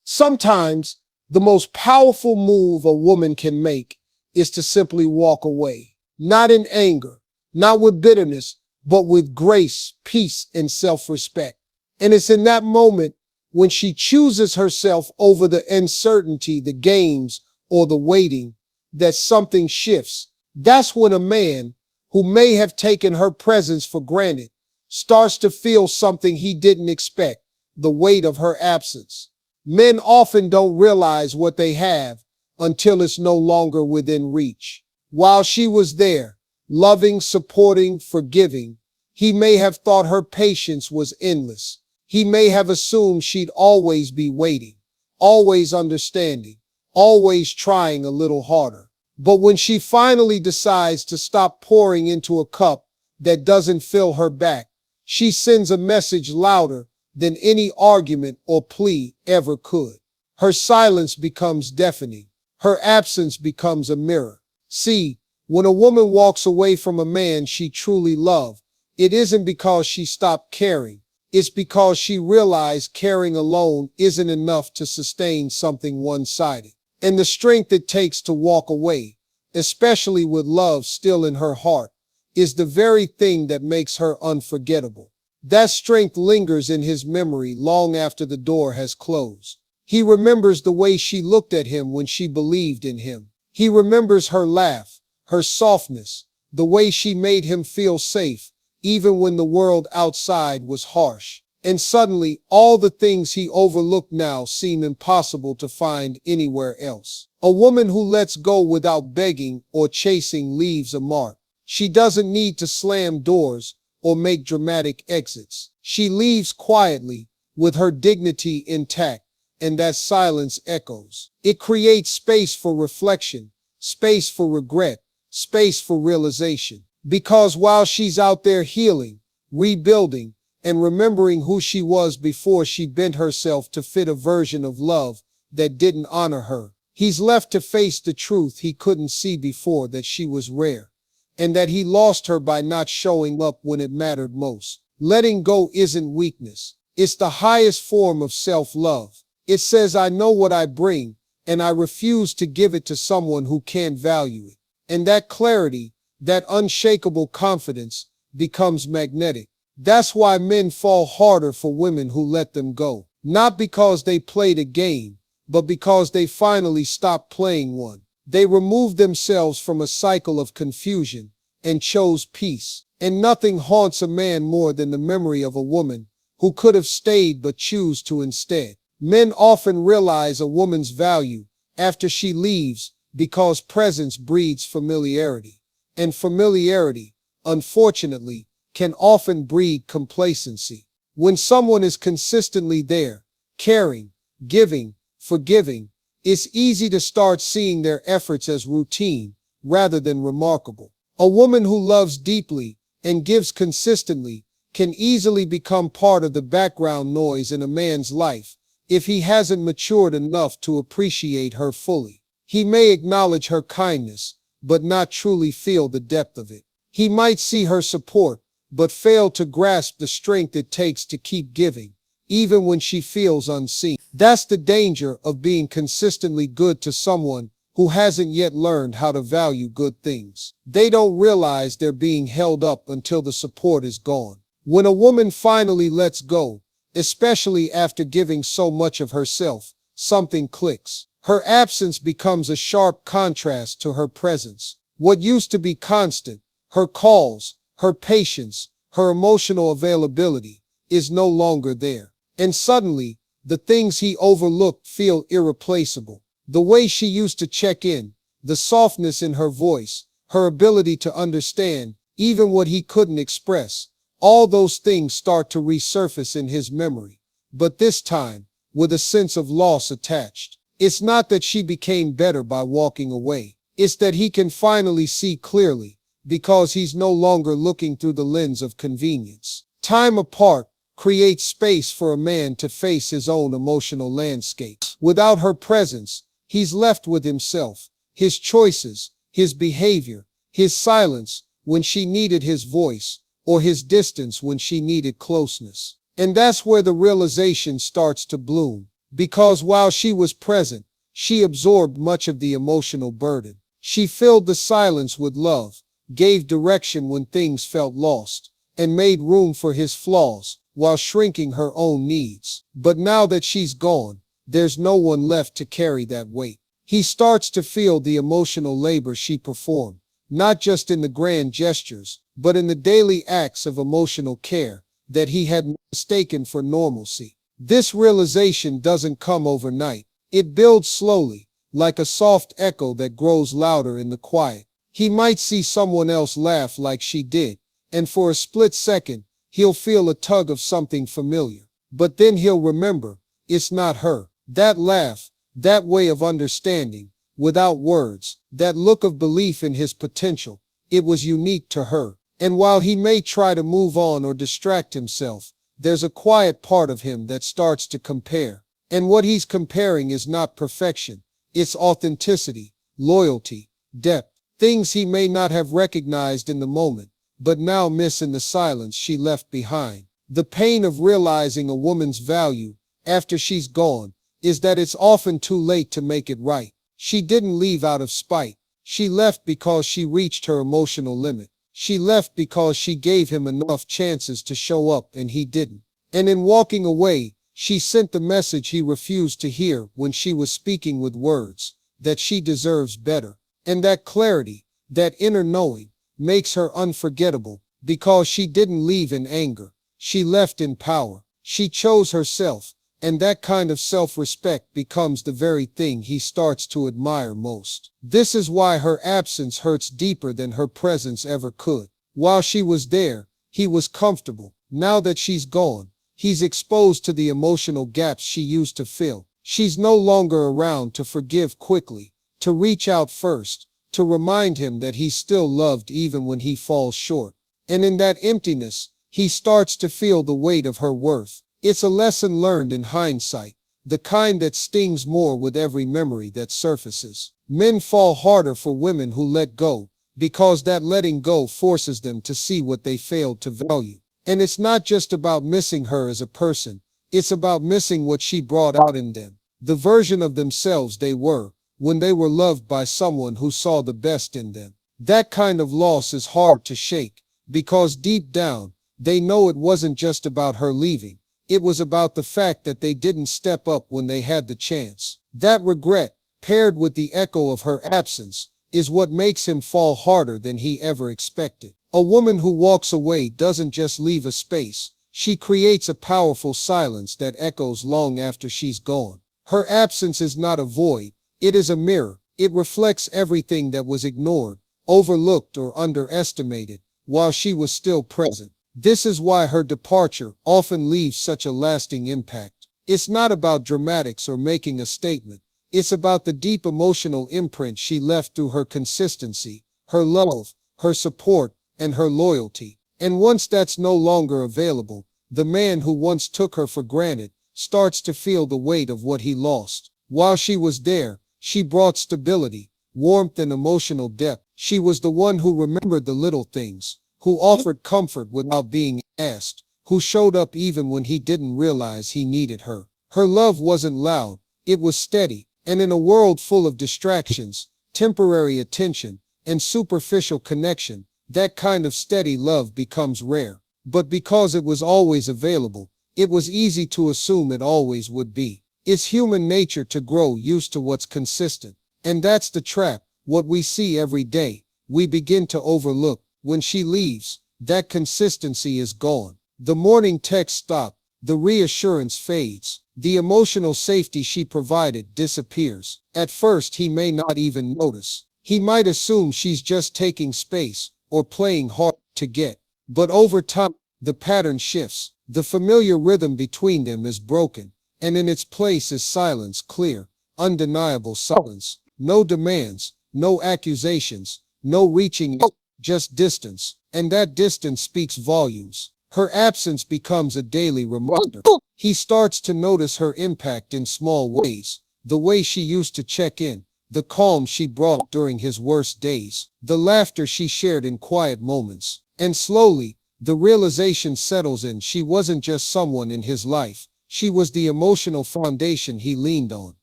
Sometimes the most powerful move a woman can make is to simply walk away, not in anger, not with bitterness, but with grace, peace, and self-respect. And it's in that moment when she chooses herself over the uncertainty, the games, or the waiting, that something shifts. That's when a man who may have taken her presence for granted starts to feel something he didn't expect, the weight of her absence. Men often don't realize what they have until it's no longer within reach. While she was there, loving, supporting, forgiving, he may have thought her patience was endless. He may have assumed she'd always be waiting, always understanding, always trying a little harder. But when she finally decides to stop pouring into a cup that doesn't fill her back, she sends a message louder than any argument or plea ever could. Her silence becomes deafening. Her absence becomes a mirror. See, when a woman walks away from a man she truly loved, it isn't because she stopped caring. It's because she realized caring alone isn't enough to sustain something one-sided. And the strength it takes to walk away, especially with love still in her heart, is the very thing that makes her unforgettable. That strength lingers in his memory long after the door has closed. He remembers the way she looked at him when she believed in him. He remembers her laugh, her softness, the way she made him feel safe, even when the world outside was harsh. And suddenly, all the things he overlooked now seem impossible to find anywhere else. A woman who lets go without begging or chasing leaves a mark. She doesn't need to slam doors or make dramatic exits. She leaves quietly, with her dignity intact, and that silence echoes. It creates space for reflection, space for regret, space for realization. Because while she's out there healing, rebuilding, and remembering who she was before she bent herself to fit a version of love that didn't honor her, he's left to face the truth he couldn't see before, that she was rare, and that he lost her by not showing up when it mattered most. Letting go isn't weakness. It's the highest form of self-love. It says, I know what I bring, and I refuse to give it to someone who can't value it. And that clarity, that unshakable confidence, becomes magnetic. That's why men fall harder for women who let them go. Not because they played a game, but because they finally stopped playing one. They removed themselves from a cycle of confusion and chose peace. And nothing haunts a man more than the memory of a woman who could have stayed but chose to instead. Men often realize a woman's value after she leaves because presence breeds familiarity. And familiarity, unfortunately, can often breed complacency. When someone is consistently there, caring, giving, forgiving, it's easy to start seeing their efforts as routine rather than remarkable. A woman who loves deeply and gives consistently can easily become part of the background noise in a man's life if he hasn't matured enough to appreciate her fully. He may acknowledge her kindness, but not truly feel the depth of it. He might see her support, but fail to grasp the strength it takes to keep giving, even when she feels unseen. That's the danger of being consistently good to someone who hasn't yet learned how to value good things. They don't realize they're being held up until the support is gone. When a woman finally lets go, especially after giving so much of herself, something clicks. Her absence becomes a sharp contrast to her presence. What used to be constant, her calls, her patience, her emotional availability, is no longer there. And suddenly, the things he overlooked feel irreplaceable. The way she used to check in, the softness in her voice, her ability to understand, even what he couldn't express, all those things start to resurface in his memory. But this time, with a sense of loss attached. It's not that she became better by walking away. It's that he can finally see clearly, because he's no longer looking through the lens of convenience. Time apart creates space for a man to face his own emotional landscape. Without her presence, he's left with himself, his choices, his behavior, his silence when she needed his voice, or his distance when she needed closeness. And that's where the realization starts to bloom. Because while she was present, she absorbed much of the emotional burden. She filled the silence with love, gave direction when things felt lost, and made room for his flaws while shrinking her own needs. But now that she's gone, there's no one left to carry that weight. He starts to feel the emotional labor she performed, not just in the grand gestures, but in the daily acts of emotional care that he had mistaken for normalcy. This realization doesn't come overnight. It builds slowly, like a soft echo that grows louder in the quiet. He might see someone else laugh like she did, and for a split second, he'll feel a tug of something familiar. But then he'll remember, it's not her. That laugh, that way of understanding, without words, that look of belief in his potential, it was unique to her. And while he may try to move on or distract himself, there's a quiet part of him that starts to compare. And what he's comparing is not perfection. It's authenticity, loyalty, depth, things he may not have recognized in the moment, but now miss in the silence she left behind. The pain of realizing a woman's value after she's gone is that it's often too late to make it right. She didn't leave out of spite. She left because she reached her emotional limit. She left because she gave him enough chances to show up and he didn't. And in walking away, she sent the message he refused to hear when she was speaking with words, that she deserves better. And that clarity, that inner knowing, makes her unforgettable because she didn't leave in anger. She left in power. She chose herself, and that kind of self-respect becomes the very thing he starts to admire most. This is why her absence hurts deeper than her presence ever could. While she was there, he was comfortable. Now that she's gone, he's exposed to the emotional gaps she used to fill. She's no longer around to forgive quickly, to reach out first, to remind him that he's still loved even when he falls short. And in that emptiness, he starts to feel the weight of her worth. It's a lesson learned in hindsight, the kind that stings more with every memory that surfaces. Men fall harder for women who let go, because that letting go forces them to see what they failed to value. And it's not just about missing her as a person, it's about missing what she brought out in them, the version of themselves they were when they were loved by someone who saw the best in them. That kind of loss is hard to shake, because deep down, they know it wasn't just about her leaving. It was about the fact that they didn't step up when they had the chance. That regret, paired with the echo of her absence, is what makes him fall harder than he ever expected. A woman who walks away doesn't just leave a space. She creates a powerful silence that echoes long after she's gone. Her absence is not a void. It is a mirror. It reflects everything that was ignored, overlooked, or underestimated while she was still present. This is why her departure often leaves such a lasting impact. It's not about dramatics or making a statement. It's about the deep emotional imprint she left through her consistency, her love, her support, and her loyalty. And once that's no longer available, the man who once took her for granted starts to feel the weight of what he lost. While she was there, she brought stability, warmth, and emotional depth. She was the one who remembered the little things, who offered comfort without being asked, who showed up even when he didn't realize he needed her. Her love wasn't loud, it was steady, and in a world full of distractions, temporary attention, and superficial connection, that kind of steady love becomes rare. But because it was always available, it was easy to assume it always would be. It's human nature to grow used to what's consistent. And that's the trap, what we see every day, we begin to overlook. When she leaves, that consistency is gone. The morning text stops, the reassurance fades, the emotional safety she provided disappears. At first, he may not even notice. He might assume she's just taking space or playing hard to get. But over time, the pattern shifts. The familiar rhythm between them is broken, and in its place is silence, clear, undeniable silence. No demands, no accusations, no reaching out. Just distance, and that distance speaks volumes. Her absence becomes a daily reminder. He starts to notice her impact in small ways, the way she used to check in, the calm she brought during his worst days, the laughter she shared in quiet moments. And slowly, the realization settles in: she wasn't just someone in his life, She was the emotional foundation he leaned on,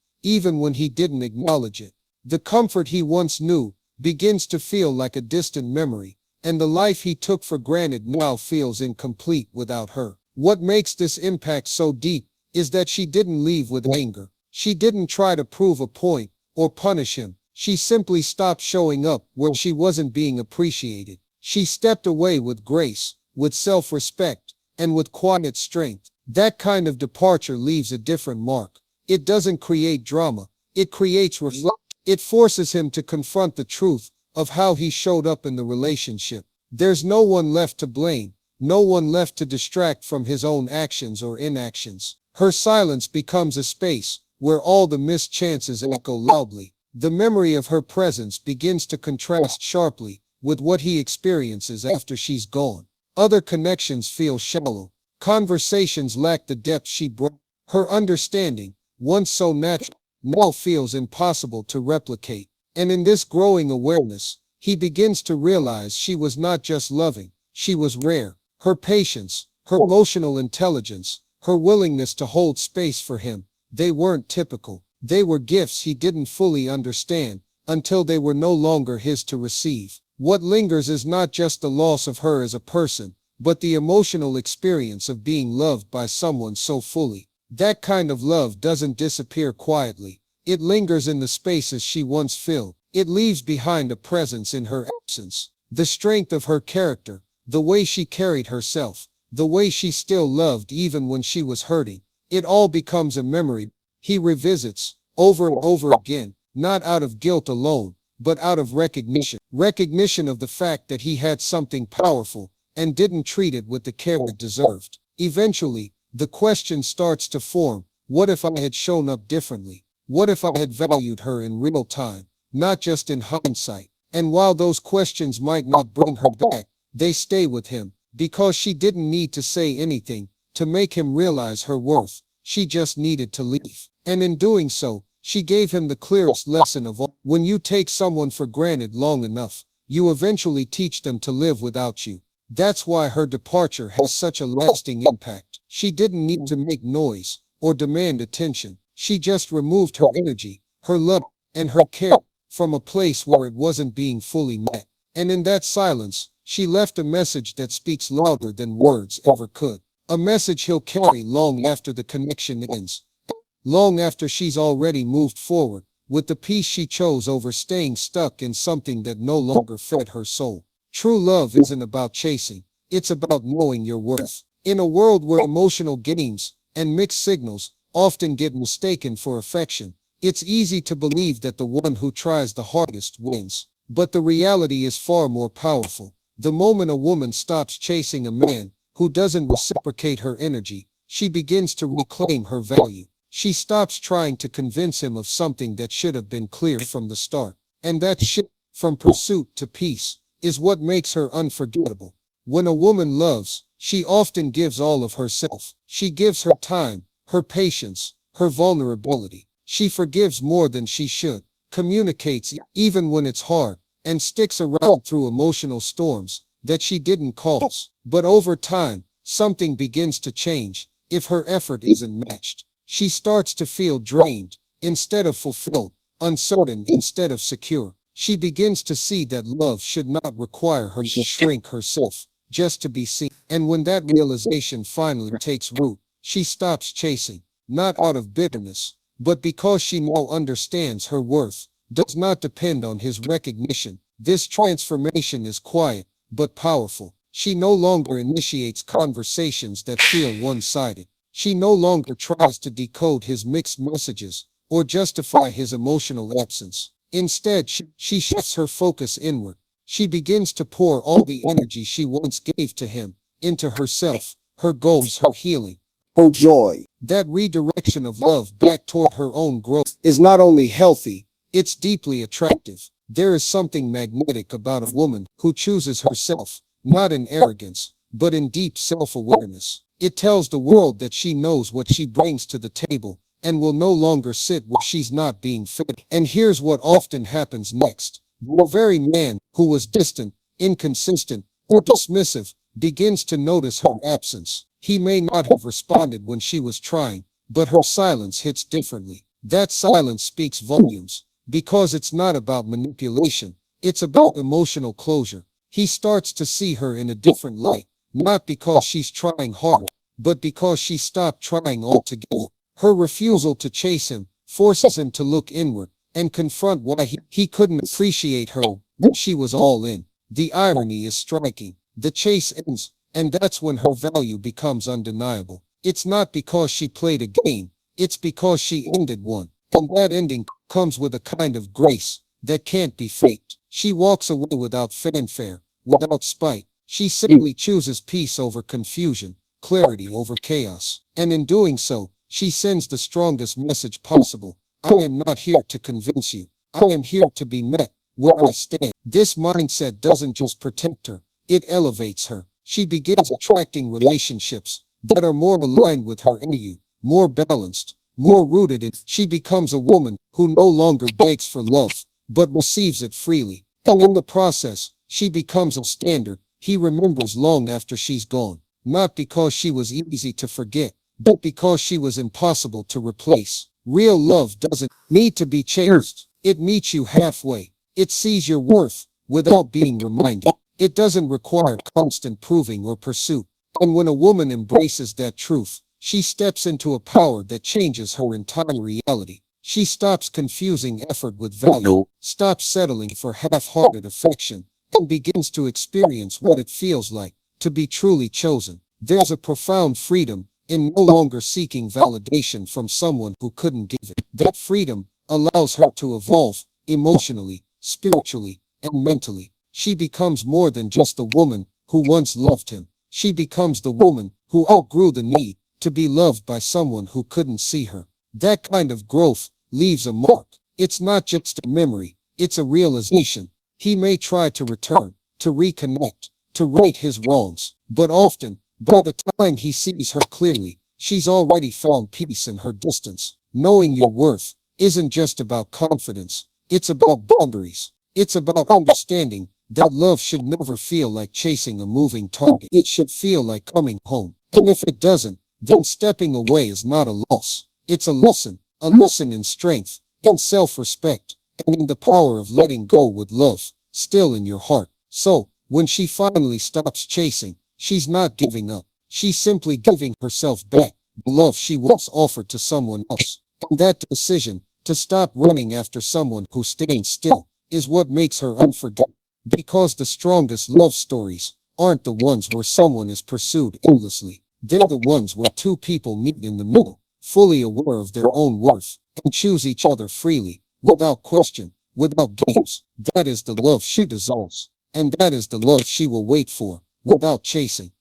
even when he didn't acknowledge it. The comfort he once knew begins to feel like a distant memory, and the life he took for granted now feels incomplete without her. What makes this impact so deep is that she didn't leave with anger. She didn't try to prove a point or punish him. She simply stopped showing up where she wasn't being appreciated. She stepped away with grace, with self-respect, and with quiet strength. That kind of departure leaves a different mark. It doesn't create drama. It creates reflection. It forces him to confront the truth of how he showed up in the relationship. There's no one left to blame, no one left to distract from his own actions or inactions. Her silence becomes a space where all the missed chances echo loudly. The memory of her presence begins to contrast sharply with what he experiences after she's gone. Other connections feel shallow. Conversations lack the depth she brought. Her understanding, once so natural, now feels impossible to replicate. And in this growing awareness, he begins to realize she was not just loving, she was rare. Her patience, her emotional intelligence, her willingness to hold space for him, they weren't typical. They were gifts he didn't fully understand until they were no longer his to receive. What lingers is not just the loss of her as a person, but the emotional experience of being loved by someone so fully. That kind of love doesn't disappear quietly. It lingers in the spaces she once filled. It leaves behind a presence in her absence. The strength of her character, the way she carried herself, the way she still loved even when she was hurting. It all becomes a memory he revisits over and over again, not out of guilt alone, but out of recognition. Recognition of the fact that he had something powerful and didn't treat it with the care it deserved. Eventually, the question starts to form: what if I had shown up differently? What if I had valued her in real time, not just in hindsight? And while those questions might not bring her back, they stay with him, because she didn't need to say anything to make him realize her worth. She just needed to leave. And in doing so, she gave him the clearest lesson of all. When you take someone for granted long enough, you eventually teach them to live without you. That's why her departure has such a lasting impact. She didn't need to make noise or demand attention. She just removed her energy, her love, and her care from a place where it wasn't being fully met. And in that silence, she left a message that speaks louder than words ever could. A message he'll carry long after the connection ends, long after she's already moved forward with the peace she chose over staying stuck in something that no longer fed her soul. True love isn't about chasing, it's about knowing your worth. In a world where emotional gains and mixed signals often get mistaken for affection, it's easy to believe that the one who tries the hardest wins. But the reality is far more powerful. The moment a woman stops chasing a man who doesn't reciprocate her energy, she begins to reclaim her value. She stops trying to convince him of something that should have been clear from the start. And that shift from pursuit to peace is what makes her unforgettable. When a woman loves, she often gives all of herself. She gives her time, her patience, her vulnerability. She forgives more than she should, communicates even when it's hard, and sticks around through emotional storms that she didn't cause. But over time, something begins to change. If her effort isn't matched, she starts to feel drained instead of fulfilled, uncertain instead of secure. She begins to see that love should not require her to shrink herself just to be seen. And when that realization finally takes root, she stops chasing, not out of bitterness, but because she now understands her worth does not depend on his recognition. This transformation is quiet, but powerful. She no longer initiates conversations that feel one-sided. She no longer tries to decode his mixed messages or justify his emotional absence. Instead, she shifts her focus inward. She begins to pour all the energy she once gave to him into herself, her goals, her healing, her joy. That redirection of love back toward her own growth is not only healthy, it's deeply attractive. There is something magnetic about a woman who chooses herself, not in arrogance, but in deep self-awareness. It tells the world that she knows what she brings to the table and will no longer sit where she's not being fed. And here's what often happens next. The very man who was distant, inconsistent, or dismissive begins to notice her absence. He may not have responded when she was trying, but her silence hits differently. That silence speaks volumes, because it's not about manipulation, it's about emotional closure. He starts to see her in a different light, not because she's trying hard, but because she stopped trying altogether. Her refusal to chase him forces him to look inward and confront why he couldn't appreciate her when she was all in. The irony is striking. The chase ends, and that's when her value becomes undeniable. It's not because she played a game, it's because she ended one. And that ending comes with a kind of grace that can't be faked. She walks away without fanfare, without spite. She simply chooses peace over confusion, clarity over chaos. And in doing so, she sends the strongest message possible. I am not here to convince you. I am here to be met where I stand. This mindset doesn't just protect her, it elevates her. She begins attracting relationships that are more aligned with her value, more balanced, more rooted in. She becomes a woman who no longer begs for love, but receives it freely. And in the process, she becomes a standard he remembers long after she's gone. Not because she was easy to forget, but because she was impossible to replace. Real love doesn't need to be chased. It meets you halfway. It sees your worth without being reminded. It doesn't require constant proving or pursuit. And when a woman embraces that truth, she steps into a power that changes her entire reality. She stops confusing effort with value, stops settling for half-hearted affection, and begins to experience what it feels like to be truly chosen. There's a profound freedom in no longer seeking validation from someone who couldn't give it. That freedom allows her to evolve emotionally, spiritually, and mentally. She becomes more than just the woman who once loved him. She becomes the woman who outgrew the need to be loved by someone who couldn't see her. That kind of growth leaves a mark. It's not just a memory, it's a realization. He may try to return, to reconnect, to right his wrongs, but often, by the time he sees her clearly, she's already found peace in her distance. Knowing your worth isn't just about confidence, it's about boundaries. It's about understanding that love should never feel like chasing a moving target. It should feel like coming home. And if it doesn't, then stepping away is not a loss. It's a lesson in strength, in self-respect, and in the power of letting go with love still in your heart. So, when she finally stops chasing, she's not giving up. She's simply giving herself back, the love she once offered to someone else. And that decision, to stop running after someone who's staying still, is what makes her unforgettable. Because the strongest love stories aren't the ones where someone is pursued endlessly. They're the ones where two people meet in the middle, fully aware of their own worth, and choose each other freely, without question, without games. That is the love she deserves. And that is the love she will wait for, without chasing.